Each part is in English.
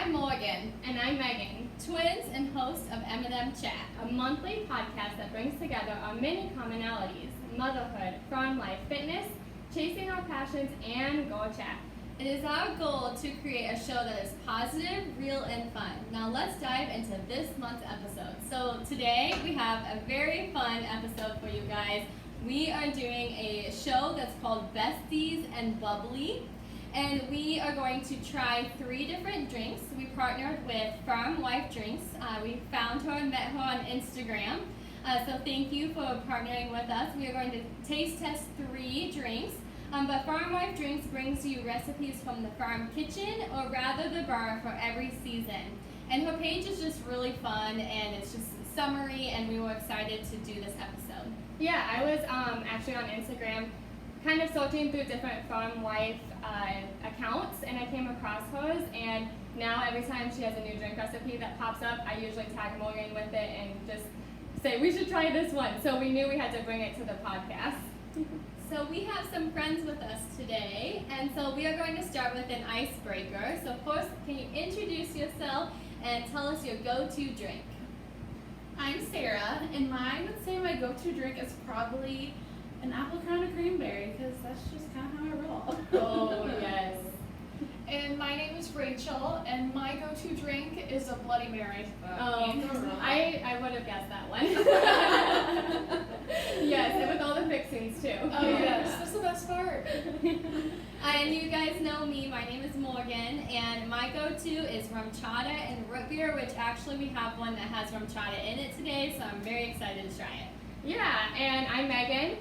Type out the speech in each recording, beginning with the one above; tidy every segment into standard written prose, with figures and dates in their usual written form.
I'm Morgan. And I'm Megan, Twins and host of M&M Chat. a monthly podcast that brings together our many commonalities: motherhood, farm life, fitness, chasing our passions, and goal chat. It is our goal to create a show that is positive, real, and fun. Now let's dive into this month's episode. So today we have a very fun episode for you guys. We are doing a show that's called Besties and Bubbly. And we are going to try 3 different drinks. We partnered with Farm Wife Drinks. We found her and met her on Instagram. So thank you for partnering with us. We are going to taste test 3 drinks. But Farm Wife Drinks brings you recipes from the farm kitchen, or rather the bar, for every season. And her page is just really fun, and it's just summery, and we were excited to do this episode. Yeah, I was actually on Instagram kind of searching through different farm wife accounts, and I came across hers, and now every time she has a new drink recipe that pops up, I usually tag Morgan with it and just say, we should try this one. So we knew we had to bring it to the podcast. So we have some friends with us today, and so we are going to start with an icebreaker. So first, can you introduce yourself and tell us your go-to drink? I'm Sarah, and I would say my go-to drink is probably an apple crown of cranberry, because that's just kind of how I roll. Oh, yes. And my name is Rachel, and my go-to drink is a Bloody Mary. I would have guessed that one. Yes, and with all the fixings too. Oh yes, that's the best part. And you guys know me, my name is Morgan, and my go-to is rum chata and root beer, which actually we have one that has rum chata in it today, so I'm very excited to try it. Yeah, and I'm Megan.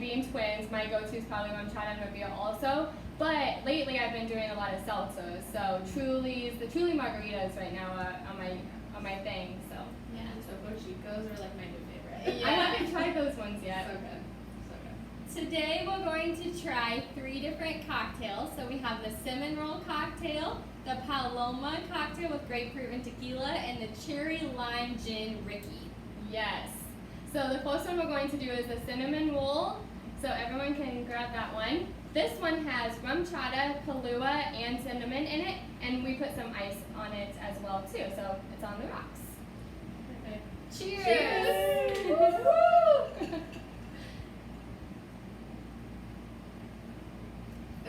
Being twins, my go-to is probably rum chata and root beer also. But lately I've been doing a lot of seltzers, so the Truly margaritas right now are my thing. So Yeah. So Bochicos are like my new favorite. Yeah. I haven't tried those ones yet. So good. So good. Today we're going to try 3 different cocktails. So we have the cinnamon roll cocktail, the paloma cocktail with grapefruit and tequila, and the cherry lime gin Ricky. Yes. So the first one we're going to do is the cinnamon roll. So everyone can grab that one. This one has rum chata, Kahlua, and cinnamon in it, and we put some ice on it as well too. So it's on the rocks. Okay. Cheers! Cheers!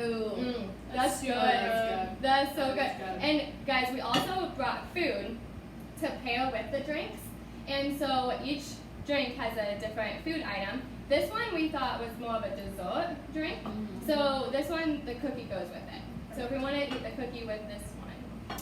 Ooh, That's good. That's good. That's so good. That's good. And guys, we also brought food to pair with the drinks. And so each drink has a different food item. This one we thought was more of a dessert drink. So this one, the cookie goes with it. So if we want to eat the cookie with this one.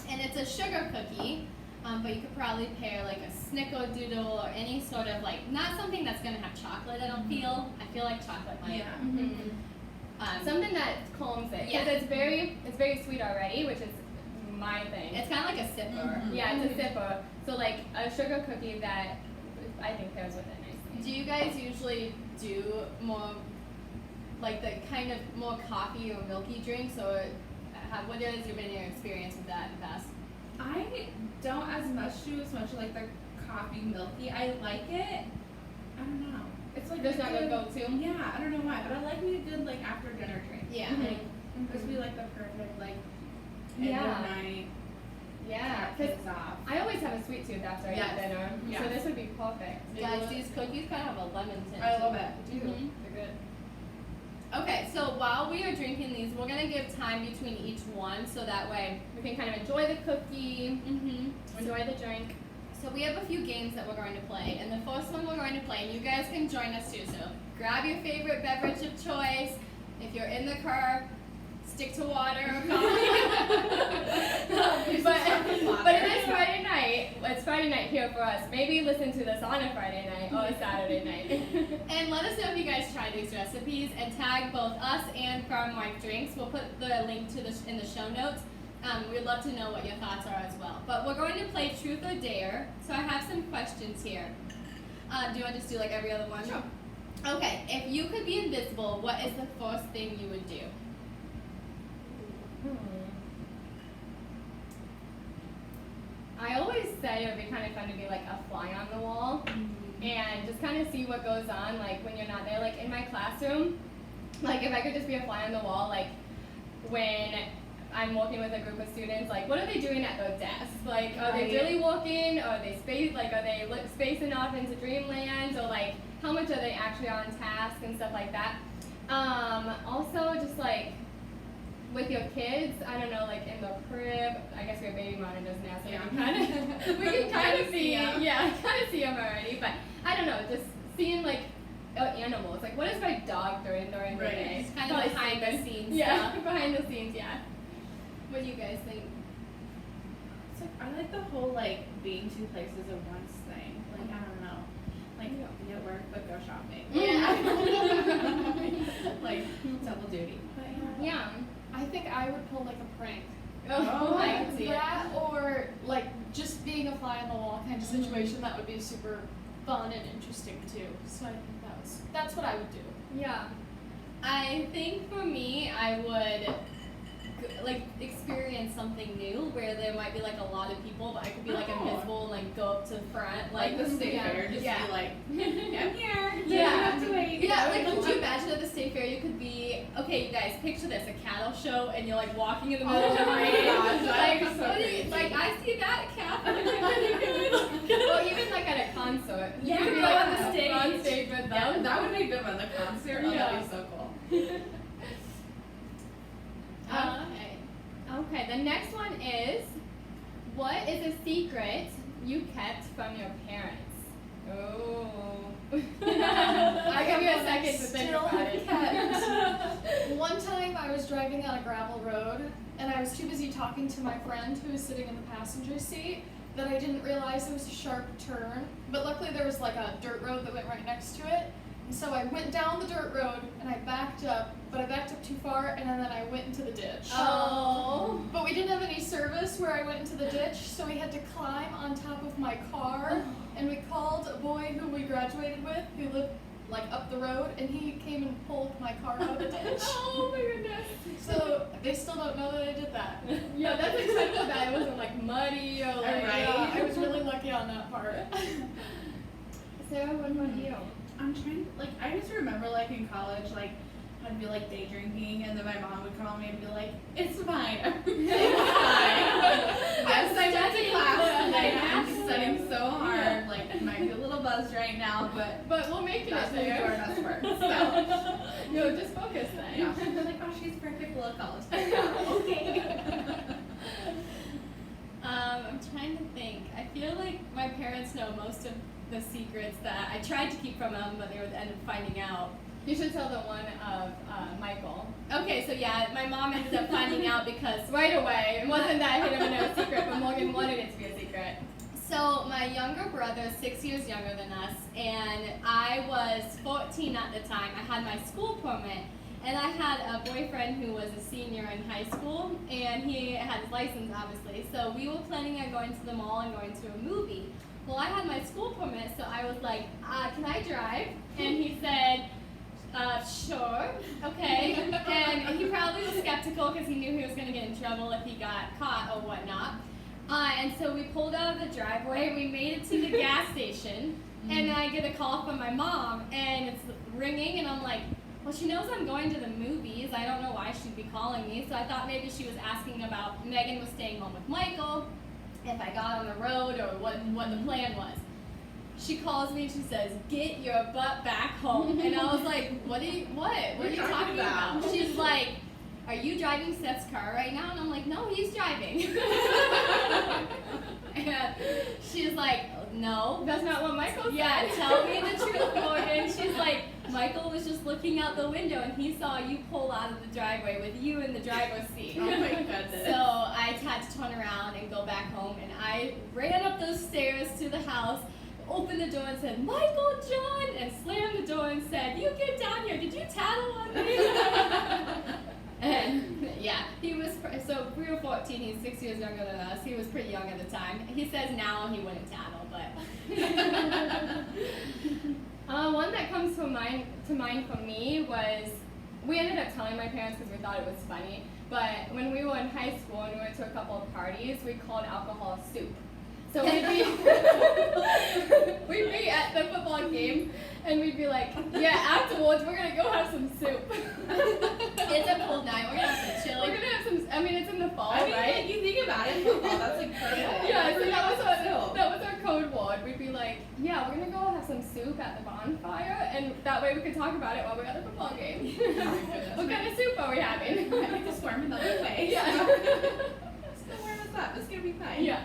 and it's a sugar cookie, but you could probably pair like a snickerdoodle or any sort of not something that's gonna have chocolate. I feel like chocolate might. Yeah. Something that calms it. Yeah. Because it's very sweet already, which is my thing. It's kind of like a sipper. Yeah, it's a sipper. So like a sugar cookie that I think pairs with it nicely. Do you guys usually do more like the kind of more coffee or milky drinks, or what has been your experience with that in the past? I don't as much like the coffee milky. I like it. I don't know. It's like That's a not your good- go-to? Yeah, I don't know why, but I like me a good after dinner drink. Yeah. Like, this would be like the perfect end Yeah. of night. Yeah, Top because things off. I always have a sweet tooth after I Yes. eat dinner. Yes. So this would be perfect. Guys, these cookies kind of have a lemon tint. I love to it. Mhm. They're good. Okay, so while we are drinking these, we're gonna give time between each one, so that way. We can kind of enjoy the cookie, Mm-hmm. enjoy the drink. So we have a few games that we're going to play, and the first one we're going to play, and you guys can join us too. So grab your favorite beverage of choice. If you're in the car, stick to water or coffee. But it is Friday night. It's Friday night here for us. Maybe listen to this on a Friday night or a Saturday night. And let us know if you guys try these recipes, and tag both us and Farm Wife Drinks. We'll put the link to this in the show notes. We'd love to know what your thoughts are as well. But we're going to play Truth or Dare. So I have some questions here. Do you want to just do like every other one? Sure. Okay, if you could be invisible, what is the first thing you would do? I always say it would be kind of fun to be like a fly on the wall and just kind of see what goes on, like when you're not there. Like in my classroom, like if I could just be a fly on the wall, like when I'm working with a group of students, like, what are they doing at their desks? Like, are they Right. really working? Or are they spacing off into dreamland? Or like, how much are they actually on task and stuff like that? Also, just like with your kids, I don't know, like in the crib. I guess we have baby monitors now, so Yeah. we can kind of see, them. kind of see them already. But I don't know, just seeing like animals. Like, what is my dog doing during the Right. day? It's kind of Probably behind the sleeping. scenes Yeah, stuff. behind the scenes. Yeah. What do you guys think? It's like I like the whole like being two places at once thing. Like I don't know, like be at work but go shopping. Like double duty. But Yeah. I think I would pull like a prank. Oh, I Like can see it. that, or like just being a fly on the wall kind of situation. That would be super fun and interesting too. So I think that's what I would do. Yeah. I think for me, I would like experience something new where there might be like a lot of people, but I could be like Oh. invisible and like go up to the front, like the state yeah. fair, just Yeah. be like, I'm here. You Yeah. don't have to wait. Yeah, like could you imagine at the state fair you could be, okay you guys, picture this, a cattle show and you're like walking in the middle of the Oh my parade. gosh, Like, that's so what do you- crazy. like I see that calf and it's really good. Or even like at a concert. Yeah, You could be go like on the stage. on stage with Yeah, them. that would be a good one. The concert. Oh, Yeah. that'd be so cool. Okay, the next one is, what is a secret you kept from your parents? Oh. I'll give you a second to think Still about it. kept. One time I was driving on a gravel road and I was too busy talking to my friend who was sitting in the passenger seat that I didn't realize there was a sharp turn. But luckily there was like a dirt road that went right next to it. And so I went down the dirt road and I backed up, but I backed up too far and then I went into the ditch. Oh. But we didn't have any service where I went into the ditch, so we had to climb on top of my car. And we called a boy who we graduated with, who lived like up the road, and he came and pulled my car out of the ditch. Oh my goodness. So they still don't know that I did that. Yeah, that's incredible that it wasn't like muddy or like. Right. Yeah, I was really lucky on that part. Sarah, what about you? I'm trying, like, I just remember, like, in college, like, I'd be, like, day drinking, and then my mom would call me and be like, it's fine. Everything's fine. Yes, I went to class today. I'm studying so hard. Like, I might be a little buzzed right now, but But we'll make it that's what we do our there. best work. So, Yo, just focus then. yeah. They're like, oh, she's perfect little college. Okay. I'm trying to think. I feel like my parents know most of the secrets that I tried to keep from them, but they would end up finding out. You should tell the one of Michael. Okay, so yeah, my mom ended up finding out because Right away. It wasn't that he didn't know a secret, but Morgan wanted it to be a secret. so my younger brother is 6 years younger than us, and I was 14 at the time. I had my school permit, and I had a boyfriend who was a senior in high school, and he had his license, obviously. So we were planning on going to the mall and going to a movie. Well, I had my school permit, so I was like, can I drive? And he said, sure, okay. And he probably was skeptical because he knew he was going to get in trouble if he got caught or whatnot. And so we pulled out of the driveway, we made it to the gas station, and I get a call from my mom, and it's ringing, and I'm like, well, she knows I'm going to the movies. I don't know why she'd be calling me. So I thought maybe she was asking about Megan was staying home with Michael, if I got on the road, or what the plan was. She calls me and she says, get your butt back home. And I was like, what are you talking about? She's like, are you driving Seth's car right now? And I'm like, no, he's driving. And she's like, no. That's not what Michael said. Yeah, tell me the truth, Morgan. She's like, Michael was just looking out the window and he saw you pull out of the driveway with you in the driver's seat. Oh my goodness. So I had to turn around and go back home, and I ran up those stairs to the house, opened the door and said, Michael, John, and slammed the door and said, you get down here, did you tattle on me? And yeah, he was, so we were 14, he's 6 years younger than us, he was pretty young at the time. He says now he wouldn't tattle, but. One that comes to mind for me was, we ended up telling my parents because we thought it was funny, but when we were in high school and we went to a couple of parties, we called alcohol soup. So we'd be, we'd be at the football game and we'd be like, yeah, afterwards we're gonna go have some soup. It's a cold night, we're gonna have some chili. We're gonna have some, I mean, it's in the fall, I mean, right? like, you think about it, football, that's like perfect. Yeah, so Still. that was our code word. We'd be like, yeah, we're gonna go have some soup at the bonfire, and that way we could talk about it while we're at the football game. What kind of soup are we having? I think just warm another way. Yeah. Still warm us up. It's gonna be fine. Yeah.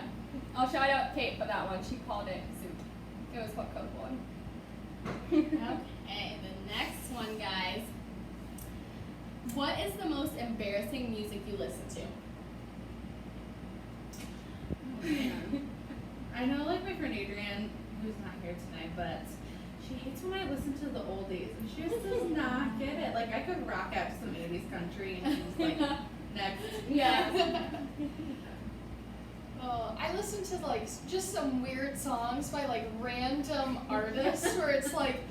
I'll shout out Kate for that one. She called it soup. It was what code word. Okay, the next one, guys. What is the most embarrassing music you listen to? Oh, man. I know, like, my friend Adrienne, who's not here tonight, but she hates when I listen to the oldies, and she just does not get it. Like, I could rock out to some 80s country, and she's like, next. Yeah. I listen to like just some weird songs by like random artists where it's like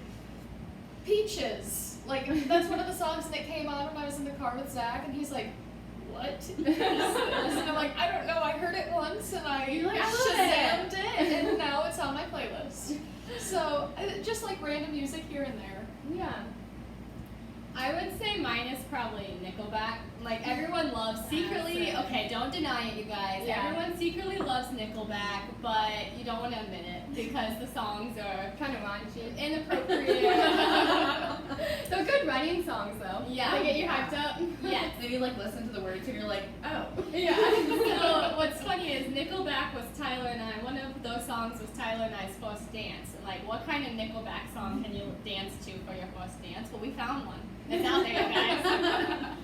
Peaches. Like that's one of the songs that came on when I was in the car with Zach, and he's like, "What is this?" And I'm like, "I don't know. I heard it once, and I You're like, I love Shazammed it, and now it's on my playlist." So just like random music here and there. Yeah. I would say mine is probably Nickelback. Like everyone loves secretly. Okay, don't deny it, you guys. Yeah. Everyone secretly loves Nickelback, but you don't want to admit it because the songs are Kind of raunchy. inappropriate. They're good writing songs, though. Yeah. They get you hyped up. Yes. Then you, like, listen to the words, and you're like, oh. Yeah. So what's funny is Nickelback was Tyler and I. One of those songs was Tyler and I's first dance. Like, what kind of Nickelback song can you dance to for your first dance? Well, we found one. It's out there, guys.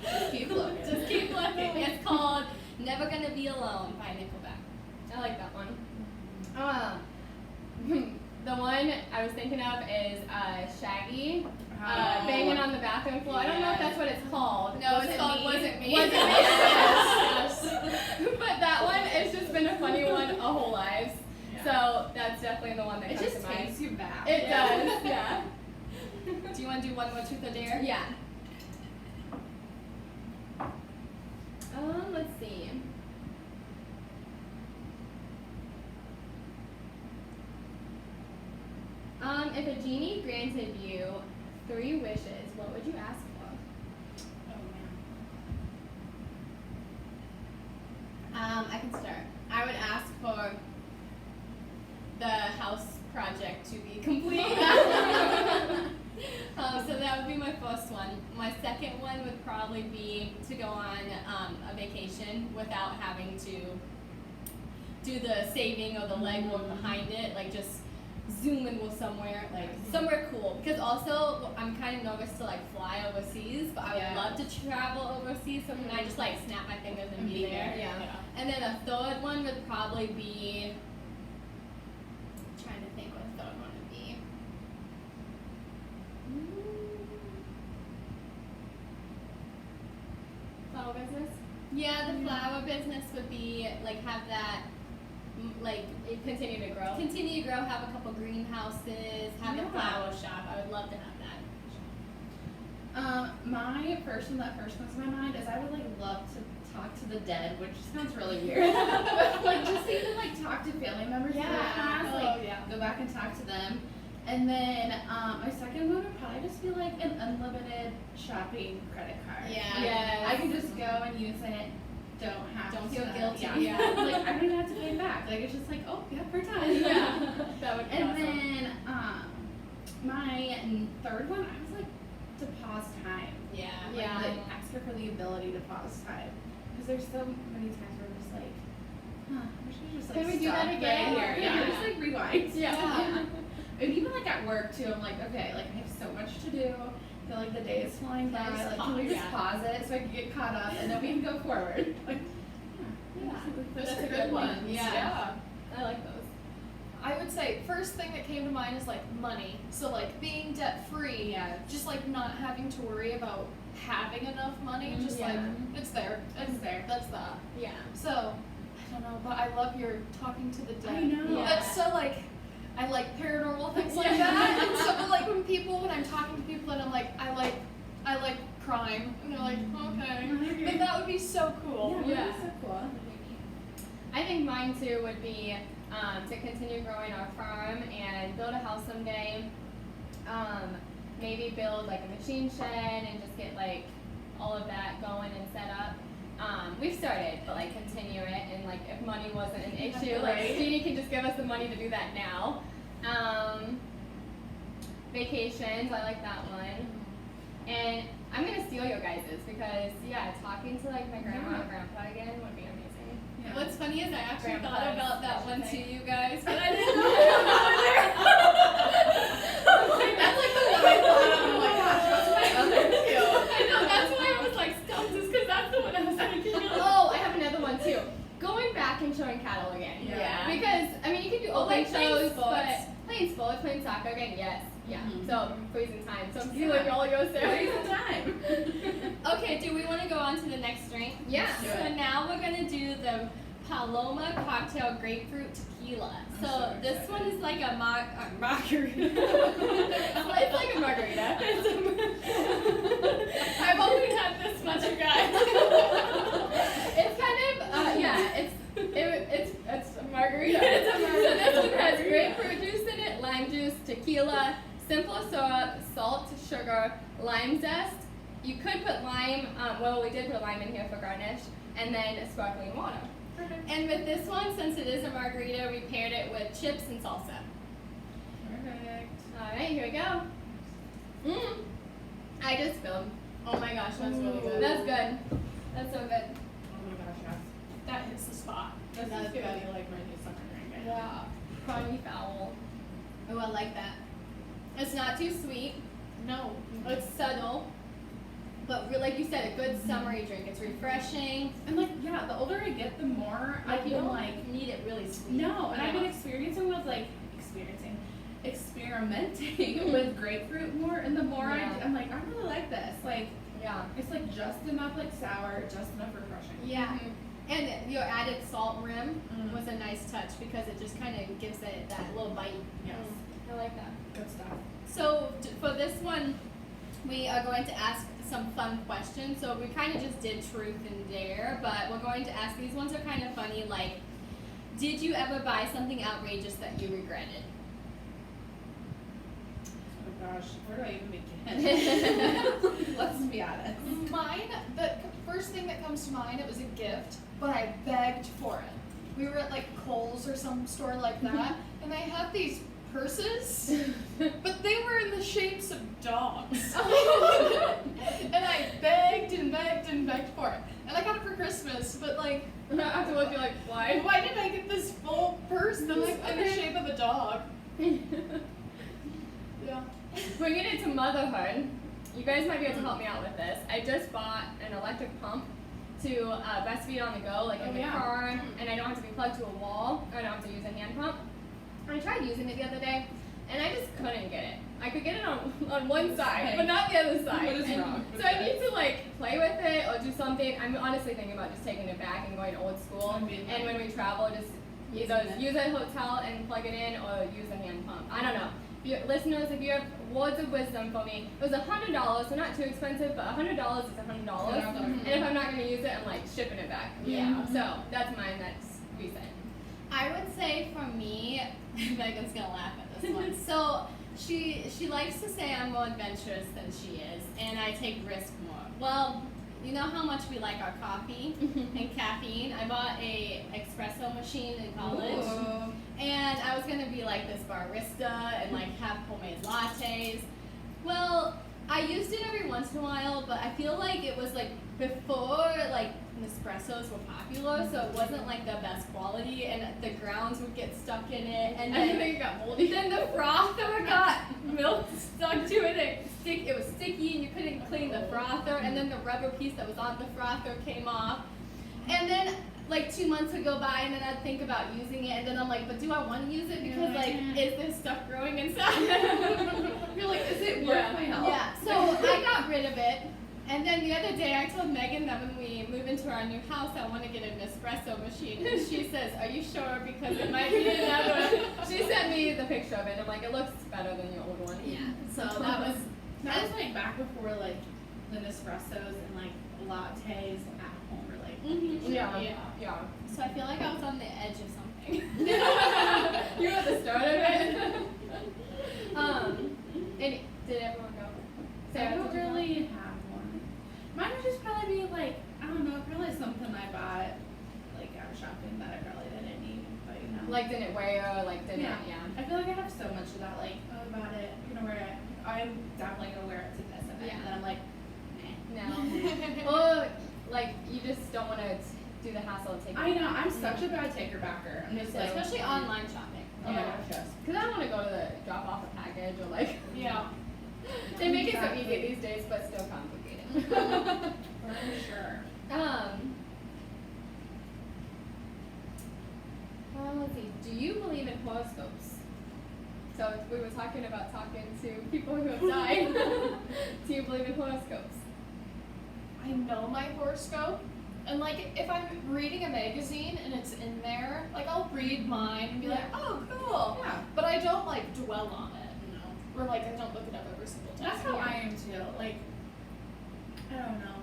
Just keep looking. Just keep looking. It's called "Never Gonna Be Alone" by Nickelback. I like that one. The one I was thinking of is Shaggy banging on the bathroom floor. I don't know if that's what it's called. No, Was it's it called me? "Wasn't Me." Wasn't Me. Yes. But that one, it's just been a funny one our whole lives. Yeah. So that's definitely the one that It comes just to mind. takes you back. It does, yeah. Do you want to do one more truth or dare? Yeah. Let's see. If a genie granted you 3 wishes, what would you ask for? Oh, man. I can start. I would ask for the house project to be complete. So that would be my first one. My second one would probably be to go on a vacation without having to do the saving or the legwork behind it. Like just zoom in with somewhere, like somewhere cool. Because also I'm kind of nervous to like fly overseas, but I would Yeah. love to travel overseas. So can I just like snap my fingers and be there? Yeah. And then a third one would probably be. Trying to think what a third one would be. Flower business? Yeah, the flower business would be like have that, like You continue to grow. continue to grow, have a couple greenhouses, have Yeah. a flower shop. I would love to have that. My first one that first comes to my mind is I would like love to talk to the dead, which sounds really weird. But like just even like talk to family members in the Yeah. past, Oh, like yeah. go back and talk to them. And then my second one would probably just be like an unlimited shopping credit card. Yeah. Yes. I can just go and use it. Don't have Don't to. feel guilty. Yeah. Like I don't even have to pay it back. Like it's just like, oh yeah, we're done. Yeah. That would be And awesome. then my third one, I was like to pause time. Yeah. Yeah. Like ask her for the ability to pause time. Because there's so many times where we're just like, huh, I wish we just like Can we do stop that again? right here. Yeah. Yeah. Just like rewind. Yeah. And even like at work too, I'm like, okay, like I have so much to do. I feel like the day is flying by. Can I just Like, can we pause? just Yeah. pause it so I can get caught up and then we can go forward? Like, Yeah. those That's are a good good one. ones. Yeah. I like those. I would say first thing that came to mind is like money. So like being debt free. Yeah. Just like not having to worry about having enough money. Just like Yeah. it's there. It's there. That's that. Yeah. So I don't know, but I love your talking to the dead. I know. Yeah. That's so like I like paranormal things like that. And so but, like when I'm talking to people and I'm like I like crime and they're like, okay. But that would be so cool. Yeah. Yeah. That's so cool. I think mine too would be to continue growing our farm and build a house someday. Maybe build like a machine shed and just get like all of that going and set up. We've started, but like continue it, and like if money wasn't an issue, like Right. Jeannie can just give us the money to do that now. Vacations, I like that one. And I'm gonna steal your guys's because talking to like my grandma and grandpa again would be amazing. Yeah. What's funny is I actually Grandpa's thought about that one special too, thing. you guys, but I didn't know it was there. That's like the one I thought of. I'm like, gosh, what's my other two? I know, that's why I was like stumped, just because that's the one I was thinking of. Oh, I have another one too. Going back and showing cattle again. Yeah. Because I mean, you can do Oh, open like playing shows, sports. but playing sports, playing soccer again, yes. Yeah. Mhm. So freezing time. So I'm Yeah. stealing all yours there. Waste of time. Okay, do we want to go on to the next drink? Yeah. Do So it. now we're gonna do the Paloma cocktail grapefruit tequila. I'm So so this excited. one is like a margarita. It's like a margarita. I've only had this much, you guys. It's kind of it's a margarita. It's a margarita. So this one has grapefruit juice in it, lime juice, tequila, simple syrup, salt, sugar, lime zest. You could put lime. We did put lime in here for garnish, and then sparkling water. And with this one, since it is a margarita, we paired it with chips and salsa. Perfect. All right, here we go. I just spilled. Oh my gosh, that's really good. That's good. That's so good. Oh my gosh, yes. That hits the spot. This That's is gonna good. be like my new summer drink. Yeah. Crummy foul. Oh, I like that. It's not too sweet. No. It's subtle. But like you said, a good summery drink. It's refreshing. And like, yeah, the older I get, the more I Like you feel don't like need it really sweet. no, and I've been Yeah. experimenting with grapefruit more, and the more Yeah. I'm like, I really like this. Like, Yeah. it's like just enough like sour, just enough refreshing. Yeah. And your added salt rim Mm. was a nice touch because it just kind of gives it that little bite. Yes. I like that. Good stuff. So for this one, we are going to ask some fun questions. So we kind of just did truth and dare, but we're going to ask, these ones are kind of funny, like, did you ever buy something outrageous that you regretted? Oh gosh, where do I even begin? Let's be honest. Mine, the first thing that comes to mind, it was a gift, but I begged for it. We were at like Kohl's or some store like that, and they had these purses, but they were in the shapes of dogs. And I begged and begged and begged for it. And I got it for Christmas, but like, Afterwards, you're like, why? why did I get this full purse that's in the shape of a dog? Yeah. Bringing it to motherhood, you guys might be able to help me out with this. I just bought an electric pump to breastfeed on the go, like in Oh, the yeah. car, and I don't have to be plugged to a wall. I don't have to use a hand pump. I tried using it the other day, and I just couldn't get it. I could get it on one side, but not the other side. What is And wrong with so I that? need to like play with it or do something. I'm honestly thinking about just taking it back and going old school. I mean, And when we travel, just either use a hotel and plug it in or use a hand pump. I don't know. Listeners, if you have words of wisdom for me, it was $100, so not too expensive, but $100 is $100. $100. And if I'm not going to use it, I'm like shipping it back. Yeah. So that's mine. That's recent. I would say for me, Megan's gonna laugh at this one. So she likes to say I'm more adventurous than she is, and I take risk more. Well, you know how much we like our coffee and caffeine. I bought a espresso machine in college, Ooh. and I was gonna be like this barista and like have homemade lattes. Well, I used it every once in a while, but I feel like it was like before like Nespressos were popular, so it wasn't like the best quality, and the grounds would get stuck in it, and I then think it got moldy. then the frother got milk stuck to it. It was sticky, and you couldn't clean the frother, and then the rubber piece that was on the frother came off. And then like 2 months would go by, and then I'd think about using it, and then I'm like, but do I want to use it? Because like, is there stuff growing inside? You're like, is it worth my help? Yeah, so I got rid of it. And then the other day I told Megan that when we move into our new house, I want to get an espresso machine. And she says, are you sure? Because it might be another. She sent me the picture of it. I'm like, it looks better than your old one. Yeah, so that was, That was like back before like the Nespressos and like lattes at home were like. Yeah. Yeah. Yeah. so I feel like I was on the edge of something. You were at the start of it. And did everyone go? I Sarah, don't did you go? really have one. Mine would just probably be like, I don't know, probably some shopping that I probably didn't need, but you know. Like didn't wear, or like didn't, Yeah. yeah. I feel like I have so much of that, like, oh, I bought it, I'm gonna wear it. I'm definitely gonna wear it to this event. Yeah. And then I'm like, No. Well, like you just don't want to do the hassle of taking. I know, I'm such a bad taker backer. I'm just like, Especially online shopping. oh my gosh, yes. Because I don't want to go to the drop off a package or like. Yeah. They make it so Exactly. easy these days, but still complicated. For sure. Let's see. Do you believe in horoscopes? So we were talking about talking to people who have died. Do you believe in horoscopes? I know my horoscope. And like if I'm reading a magazine and it's in there, like I'll read mine and be like, oh cool. Yeah. But I don't like dwell on it. No. Or like I don't look it up every single time. That's how I am too. Like, I don't know.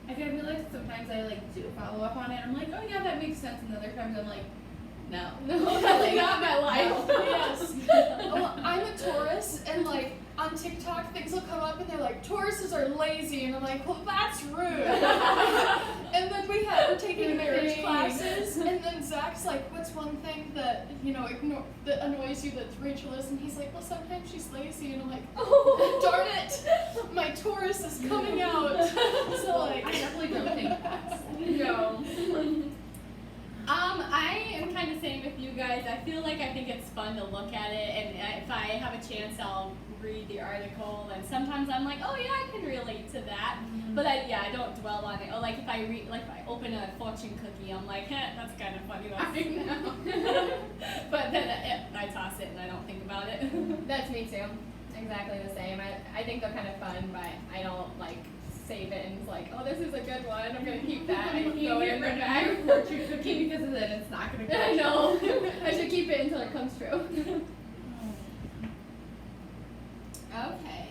Like, I feel like sometimes I like do follow up on it. I'm like, oh yeah, that makes sense. And other times I'm like, no. No, that's not my life. Yes. Well, I'm a Taurus, and like on TikTok, things will come up, and they're like, Tauruses are lazy, and I'm like, well, that's rude. And then we're taking marriage Dang. classes, and then Zach's like, what's one thing that that annoys you that Rachel is? And he's like, well, sometimes she's lazy, and I'm like, oh, darn it, my Taurus is coming out. So like, I definitely don't think that's. No. I am kind of same with you guys. I think it's fun to look at it, and if I have a chance, I'll read the article. And sometimes I'm like, oh yeah, I can relate to that. But I don't dwell on it. Or like if I open a fortune cookie, I'm like, that's kind of funny. I know. But then I toss it and I don't think about it. That's me too. Exactly the same. I think they're kind of fun, but I don't like save it and it's like, oh, this is a good one. I'm gonna keep that. I You throw it get in rid the of bag. your fortune cookie because then it's not gonna go. I know. I should keep it until it comes true. Okay.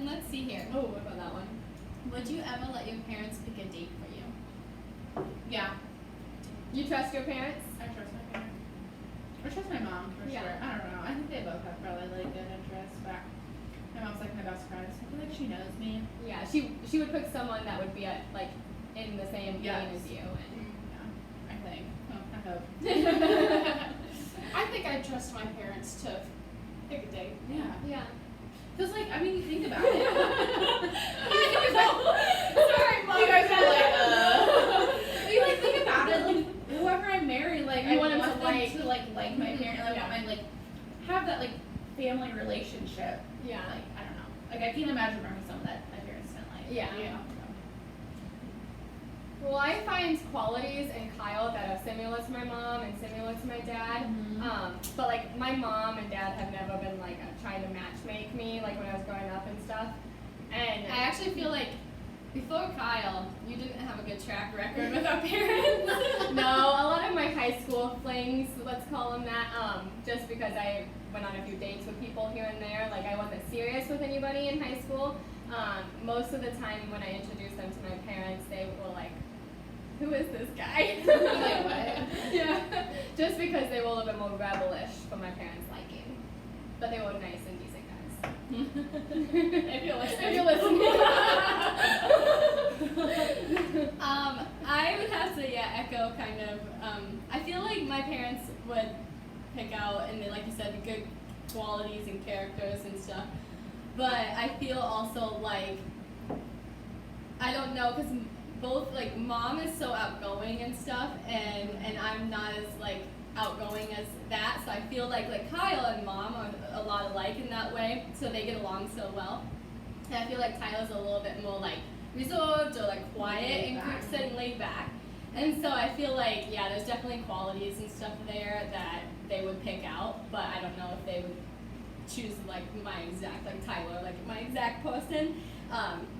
Let's see here. Oh, what about that one? Would you ever let your parents pick a date for you? Yeah. You trust your parents? I trust my parents. I trust my mom for Yeah. sure. I don't know. I think they both have probably like good interests, but my mom's like my best friend, so I feel like she knows me. Yeah, she would pick someone that would be like in the same Yes. vein as you. Yeah, I think. Oh, I hope. I think I trust my parents to pick a date. Yeah. Yeah. Because like, I mean, you think about it. Sorry, Mom. You guys are like, you like think about it, like whoever I marry, like You I want want them to them like- to like my parents, I Yeah. want my like have that like family relationship. Yeah. Like I don't know, like I can't imagine marrying someone that my parents didn't like. Yeah. Yeah. Well, I find qualities in Kyle that are similar to my mom and similar to my dad. But like my mom and dad have never been like trying to match make me like when I was growing up and stuff. And I actually feel like before Kyle, you didn't have a good track record with our parents. no, a lot of my high school flings, let's call them that, just because I went on a few dates with people here and there, like I wasn't serious with anybody in high school. Most of the time when I introduced them to my parents, they were like, who is this guy? Like what? Yeah, just because they were a little bit more rebellish for my parents' liking. But they were nice and decent guys. If you're listening. If you're listening. I would have to echo kind of. I feel like my parents would pick out, and like you said, the good qualities and characters and stuff. But I feel also like I don't know, because both like mom is so outgoing and stuff, and I'm not as like outgoing as that. So I feel like Kyle and mom are a lot alike in that way, so they get along so well. And I feel like Tyler's a little bit more like reserved or like quiet and group setting, laid back. And so I feel like there's definitely qualities and stuff there that they would pick out, but I don't know if they would choose like my exact Tyler, like my exact person.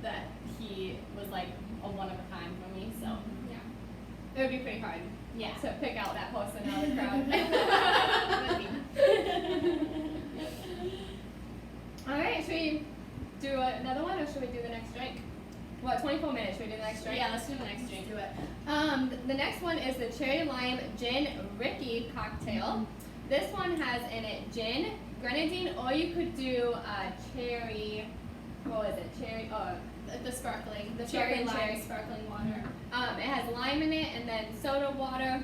That he was like a one of a kind for me. So Yeah. It would be pretty hard yeah. to pick out that person out of the crowd. Alright, should we do another one or should we do the next drink? What, 24 minutes? Should we do the next drink? Yeah, let's do the next drink. Do it. The next one is the Cherry Lime Gin Ricky cocktail. This one has in it gin, grenadine, or you could do cherry, what was it? The sparkling, the Cherry cherry and lime cherry. sparkling water. It has lime in it, and then soda water,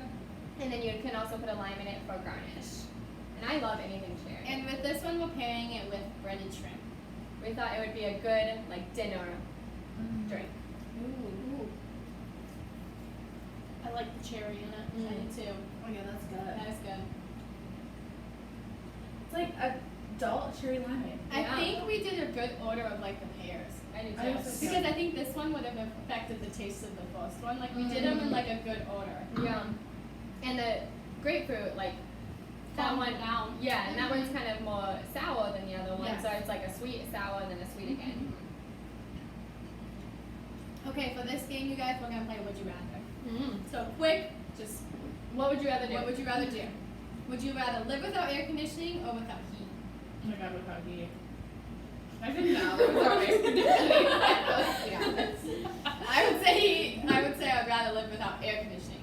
and then you can also put a lime in it for garnish. And I love anything cherry. And with this one, we're pairing it with breaded shrimp. We thought it would be a good like dinner drink. Ooh. I like the cherry in it. I do too. Oh yeah, that's good. That is good. It's like adult cherry limeade. I Yeah. think we did a good order of like the pairs. I do I too. also- Because I think this one would have affected the taste of the first one. Like we did them in like a good order. Yeah. And the grapefruit, like that Calm one it down. Yeah, and that one's kind of more sour than the other one, Yes. so it's like a sweet, sour, and then a sweet again. Okay, for this game, you guys, we're gonna play Would You Rather. So quick, just What would you rather do? what would you rather do? Would you rather live without air conditioning or without heat? Oh my god, without heat. I think now without air conditioning. I would say heat. I would say I'd rather live without air conditioning.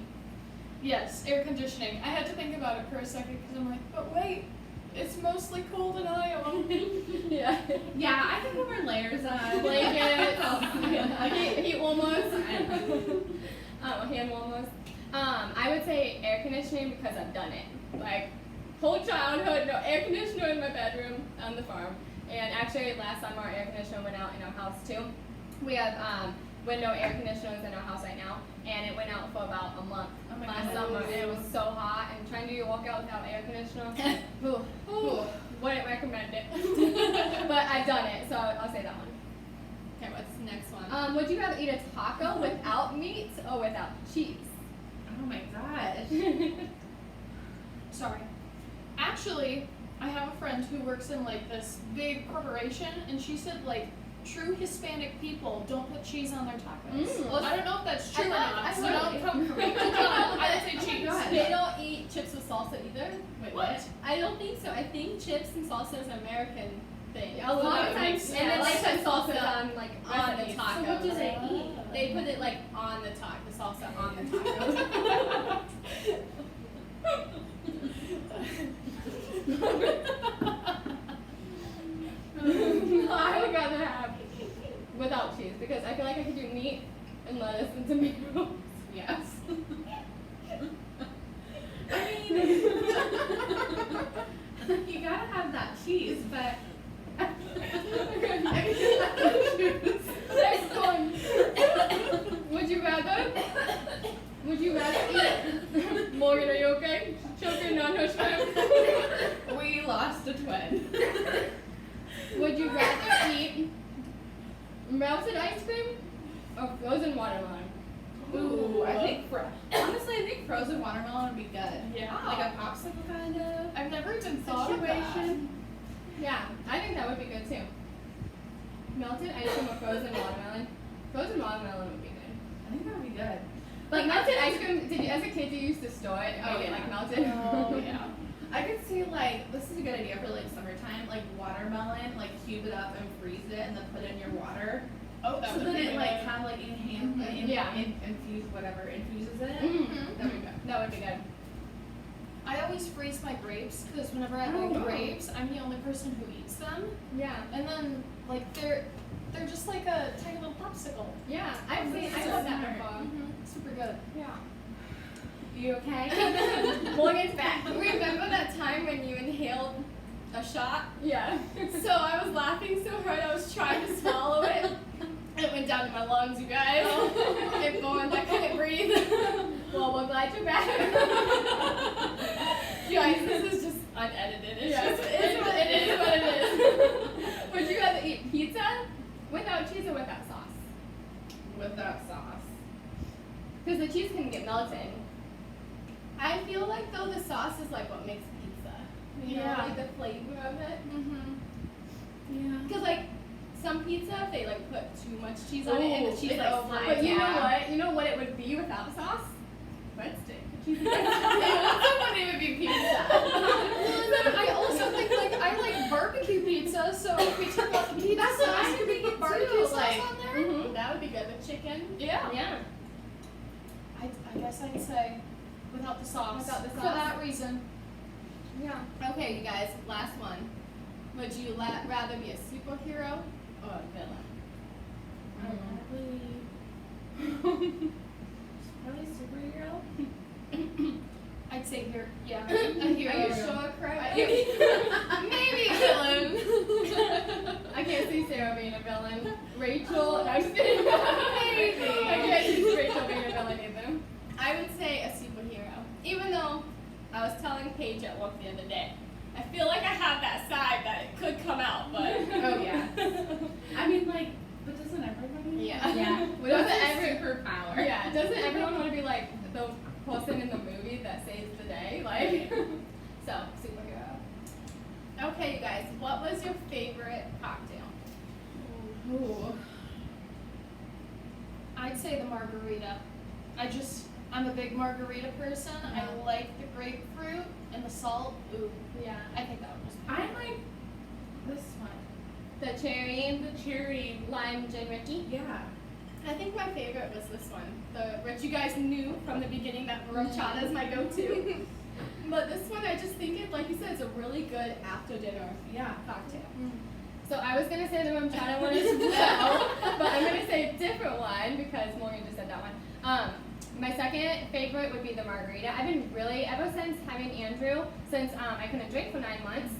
Yes, air conditioning. I had to think about it for a second because I'm like, but wait, it's mostly cold in Iowa. Yeah. Yeah, I can put more layers on. Blankets. Heat warmers. Hand warmers. I would say air conditioning because I've done it. Like, whole childhood, no air conditioner in my bedroom on the farm. And actually, last summer, our air conditioner went out in our house too. We have window air conditioners in our house right now, and it went out for about a month Oh my last God. summer, and it was so hot. And trying to walk out without air conditioner, wouldn't recommend it. But I've done it, so I'll say that one. Okay, what's the next one? Would you rather eat a taco without meat or without cheese? Oh my gosh. Sorry. Actually, I have a friend who works in like this big corporation, and she said like true Hispanic people don't put cheese on their tacos. Mm. I don't know if that's true or not, I so thought- don't come for me. I would say cheese. God. They don't eat chips with salsa either. Wait, what? I don't think so. I think chips and salsa is an American thing. A lot of It times, makes and then they sense. put salsa on like on the recipes. taco. So what do they eat? They put it like on the taco, the salsa on the taco. I would rather have without cheese because I feel like I could do meat and lettuce and tomatoes. Yes. I mean, you gotta have that cheese, but I choose. Next one. Would you rather? Would you rather eat? Morgan, are you okay? Choking on her shrimp. We lost a twin. Would you rather eat melted ice cream or frozen watermelon? Ooh, I think honestly, I think frozen watermelon would be good. Yeah. Like a popsicle kind of I've never even thought of that. situation. Yeah, I think that would be good too. Melted ice cream or frozen watermelon? Frozen watermelon would be good. I think that would be good. Like melted ice cream, did you, as a kid you used to store it and Oh, make it yeah. like melted? Oh yeah. I could see like this is a good idea for like summertime, like watermelon, like cube it up and freeze it and then put it in your water. Oh, that So would then be it like good. kind of like Yeah. infuses it. Mm-hmm. That'd be good. That would be good. I always freeze my grapes because whenever I Oh, like wow. grapes, I'm the only person who eats them. Yeah. And then like they're just like a tiny little popsicle. Yeah, I've That's done so that smart. before. Super good. Yeah. You okay? Morgan's back. Remember that time when you inhaled a shot? Yeah. So I was laughing so hard I was trying to swallow it. It went down to my lungs, you guys. It burned. I couldn't breathe. Well, we're glad you're back. You guys, this is just unedited. It's Yeah. just it's what it is. What it is. Would you rather eat pizza without cheese or without sauce? Without sauce. Because the cheese can get melted. I feel like though the sauce is like what makes pizza. You know, Yeah. like the flavor of it. Yeah. Because like some pizza, they like put too much cheese on it and the cheese it like overrides. slides But you know off. what? You know what it would be without sauce? Breadstick. Cheesy breadstick. That wouldn't even be pizza. I also think like I like barbecue pizza, so if we took like pizza That's what sauce, I'm could we thinking put barbecue too, sauce like- on there? Mhm. That would be good with chicken. Yeah. Yeah. I guess I'd say without the sauce. Without the For sauce. that reason. Yeah. Okay, you guys, last one. Would you rather be a superhero or a villain? Probably superhero. I'd say here, yeah, a Are you hero. sure, Craig? Maybe a villain. I can't see Sarah being a villain. Rachel, no, I'm just kidding. Maybe. I can't see Rachel being a villain either. I would say a superhero. Even though I was telling Paige at work the other day, I feel like I have that side that it could come out, but Oh yeah. I mean, like, but doesn't everybody? Yeah. Yeah. Well, doesn't That's a every- superpower. Yeah, doesn't everyone want to be like the person in the movie that saves the day? Like, so, superhero. Okay, you guys, what was your favorite cocktail? Ooh. I'd say the margarita. I'm a big margarita person. I like the grapefruit and the salt. Ooh, Yeah. I think that was. I like this one. The cherry, The cherry. lime, gin Ricky. Yeah. I think my favorite was this one, which you guys knew from the beginning that rum chata is my go-to. But this one, I just think it, like you said, it's a really good after-dinner Yeah. cocktail. So I was gonna say the rum chata one as well, but I'm gonna say a different one because Morgan just said that one. My second favorite would be the margarita. I've been really, ever since having Andrew, since I couldn't drink for 9 months,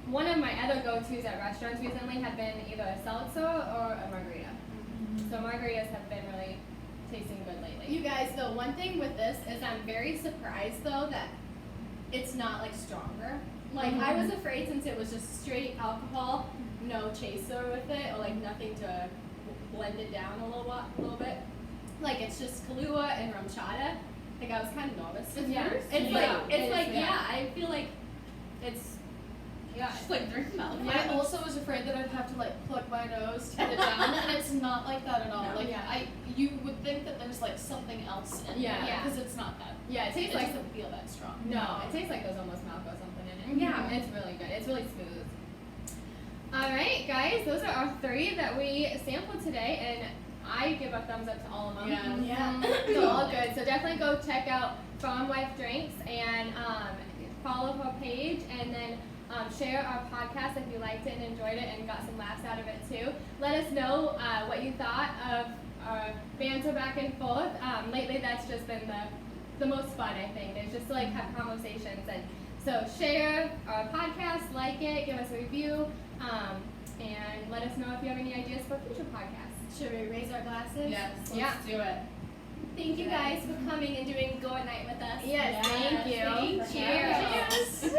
one of my other go-tos at restaurants recently have been either a seltzer or a margarita. So margaritas have been really tasting good lately. You guys, though, one thing with this is I'm very surprised, though, that it's not, like, stronger. Like, I was afraid since it was just straight alcohol, no chaser with it, or, like, nothing to blend it down a little bit. Like, it's just Kahlua and rum chata. Like, I was kind of nervous. Yeah. It's Yeah. like, yeah, I feel like it's, yeah. Just like drink milk. I also was afraid that I'd have to like plug my nose to get it down, and it's not like that at all. No. Like Yeah. you would think that there's like something else in Yeah. there because it's not that. Yeah, it It tastes like doesn't feel that strong. no, it tastes like there's almost milk or something in it. Yeah. It's really good. It's really smooth. All right, guys, those are our 3 that we sampled today, and I give a thumbs up to all of them. Yeah. So all good. So definitely go check out Farm Wife Drinks and follow her page, and then share our podcast if you liked it and enjoyed it and got some laughs out of it too. Let us know what you thought of our banter back and forth. Lately, that's just been the most fun, I think. It's just to like have conversations, and so share our podcast, like it, give us a review, and let us know if you have any ideas for future podcasts. Should we raise our glasses? Yes. Let's Yeah. do it. Thank you guys for coming and doing Go at Night with us. Yes, thank you. Thank you. Cheers. Cheers.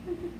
Woo!